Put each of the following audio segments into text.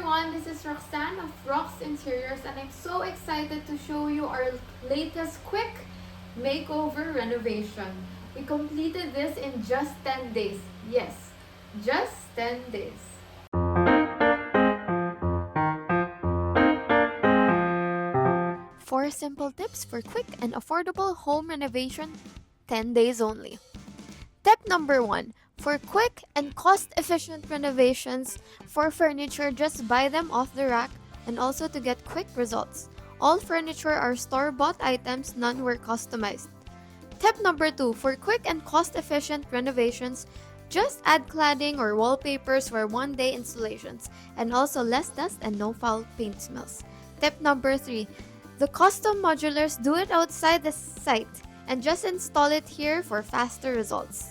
everyone, this is Roxanne of Rox Interiors and I'm so excited to show you our latest quick makeover renovation. We completed this in just 10 days. Yes, just 10 days. 4 simple tips for quick and affordable home renovation, 10 days only. Tip number 1. For quick and cost-efficient renovations for furniture, just buy them off the rack and also to get quick results. All furniture are store-bought items, none were customized. Tip number 2. For quick and cost-efficient renovations, just add cladding or wallpapers for one-day installations and also less dust and no foul paint smells. Tip number 3. The custom modulars, do it outside the site and just install it here for faster results.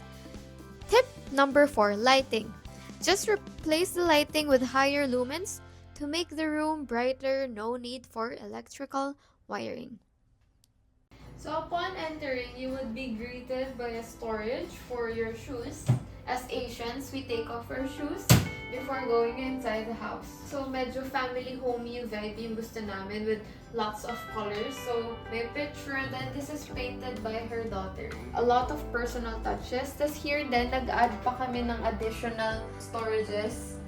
Tip number 4. Lighting. Just replace the lighting with higher lumens to make the room brighter, no need for electrical wiring. So upon entering, you would be greeted by a storage for your shoes. As Asians, we take off our shoes before going inside the house. So medyo family homey vibe yung gusto namin with lots of colors. So may picture, then this is painted by her daughter. A lot of personal touches. Tapos here din, nag-add pa kami ng additional storages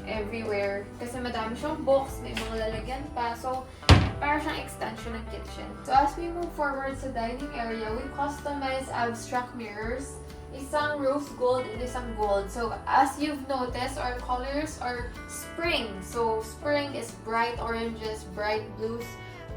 everywhere. Kasi madami siyang box, may mga lalagyan pa. So para siyang extension ng kitchen. So as we move forward sa dining area, we customize abstract mirrors. Isang rose gold and isang gold. So as you've noticed, our colors are spring. So spring is bright oranges, bright blues,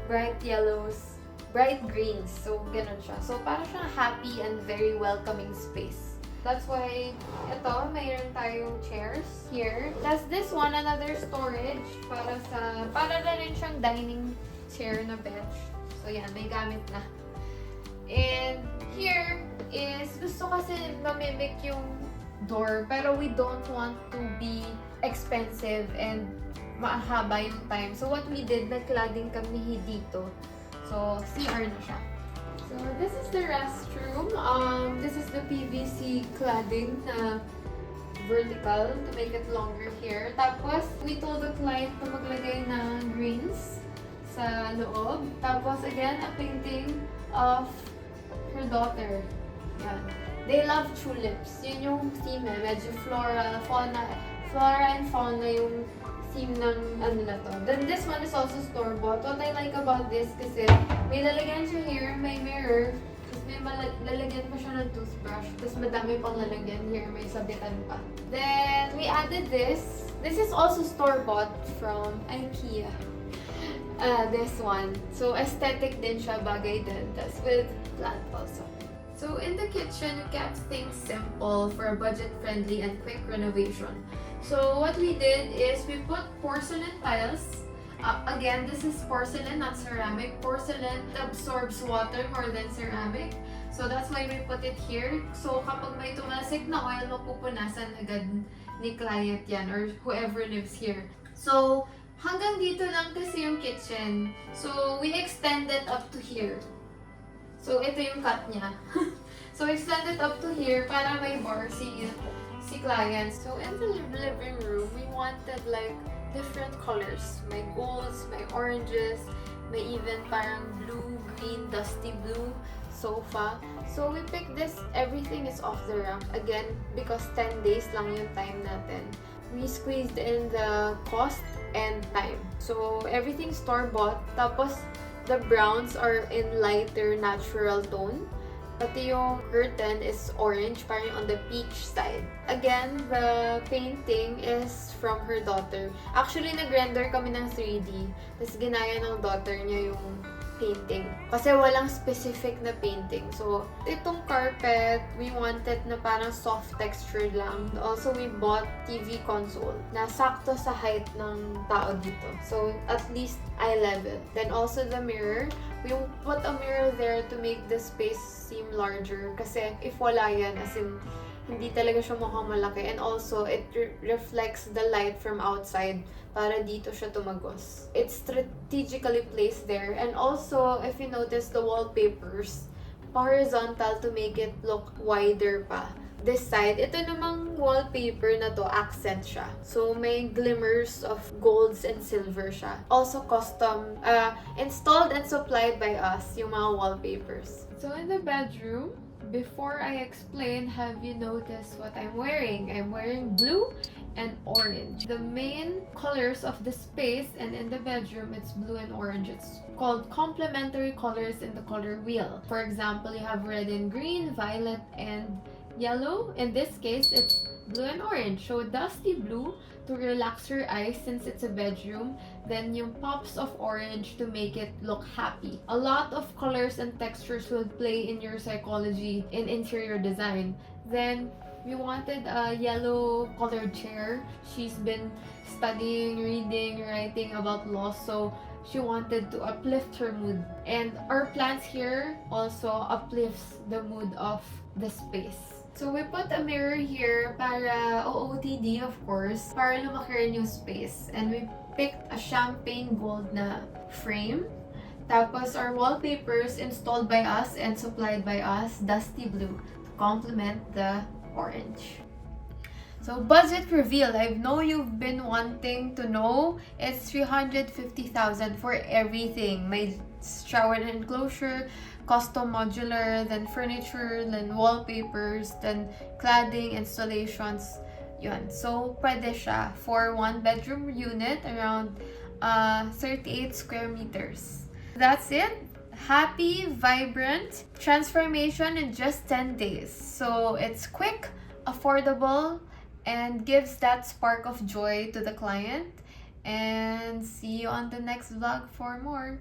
bright yellows, bright greens. So ganun siya. So parang siyang happy and very welcoming space. That's why ito, mayroon tayong chairs here. That's this one, another storage para na rin siyang dining chair na bench. So yan, may gamit na. And here is, gusto kasi mamimik yung door, pero we don't want to be expensive and mahaba yung time. So what we did, nag-cladding kami dito. So CR na siya. So this is the restroom. This is the PVC cladding na vertical to make it longer here. Tapos, we told the client na maglagay ng greens sa loob. Tapos again, a painting of her daughter. Yan. They love tulips. Yun yung theme eh. Medyo flora and fauna yung theme ng ano na to. Then this one is also store-bought. What I like about this kasi may lalagyan siya here, may mirror, tapos may lalagyan pa siya ng toothbrush, tapos madami pang lalagyan here, may sabitan pa. Then we added this. This is also store-bought from IKEA. This one. So aesthetic din siya, bagay din. Tapos with plant also. So in the kitchen, we kept things simple for a budget-friendly and quick renovation. So what we did is we put porcelain tiles. Again, this is porcelain, not ceramic. Porcelain absorbs water more than ceramic. So that's why we put it here. So kapag may tumalsik na oil, mapupunasan agad ni client yan or whoever lives here. So hanggang dito lang kasi yung kitchen. So we extended up to here. So, ito yung cut niya. So, extended up to here para may bar si client. So, in the living room, we wanted like different colors. May golds, may oranges, may even parang blue, green, dusty blue sofa. So, we picked this. Everything is off the rack. Again, because 10 days lang yung time natin. We squeezed in the cost and time. So, everything store-bought. Tapos, the browns are in lighter natural tone. Pati yung curtain is orange, parang on the peach side. Again, the painting is from her daughter. Actually, nag-render kami ng 3D. Tapos ginaya ng daughter niya yung painting. Kasi walang specific na painting. So, itong carpet, we wanted na parang soft texture lang. Also, we bought TV console na sakto sa height ng tao dito. So, at least eye level. Then also the mirror. We put a mirror there to make the space seem larger. Kasi if wala yan, as in, hindi talaga siya mukhang malaki. And also, it reflects the light from outside para dito siya tumagos. It's strategically placed there. And also, if you notice the wallpapers, horizontal to make it look wider pa. this side, ito namang wallpaper na to, accent siya. So, may glimmers of golds and silver siya. Also custom, installed and supplied by us, yung mga wallpapers. So, in the bedroom, before I explain, have you noticed what I'm wearing? I'm wearing blue and orange. The main colors of the space and in the bedroom, it's blue and orange. It's called complementary colors in the color wheel. For example, you have red and green, violet and yellow. In this case, it's blue and orange. So dusty blue to relax your eyes since it's a bedroom. Then yung pops of orange to make it look happy. A lot of colors and textures will play in your psychology in interior design. Then we wanted a yellow colored chair. She's been studying, reading, writing about law, so she wanted to uplift her mood. And our plants here also uplifts the mood of the space. So we put a mirror here para OOTD, of course, para lumaki rin yung space. And we picked a champagne gold na frame. Tapos our wallpapers installed by us and supplied by us, dusty blue, to complement the orange. So budget reveal. I know you've been wanting to know. It's 350,000 for everything. May shower and enclosure, custom modular, then furniture, then wallpapers, then cladding, installations. Yun. So pwede siya for one bedroom unit around 38 square meters. That's it. Happy, vibrant transformation in just 10 days. So it's quick, affordable, and gives that spark of joy to the client. And see you on the next vlog for more.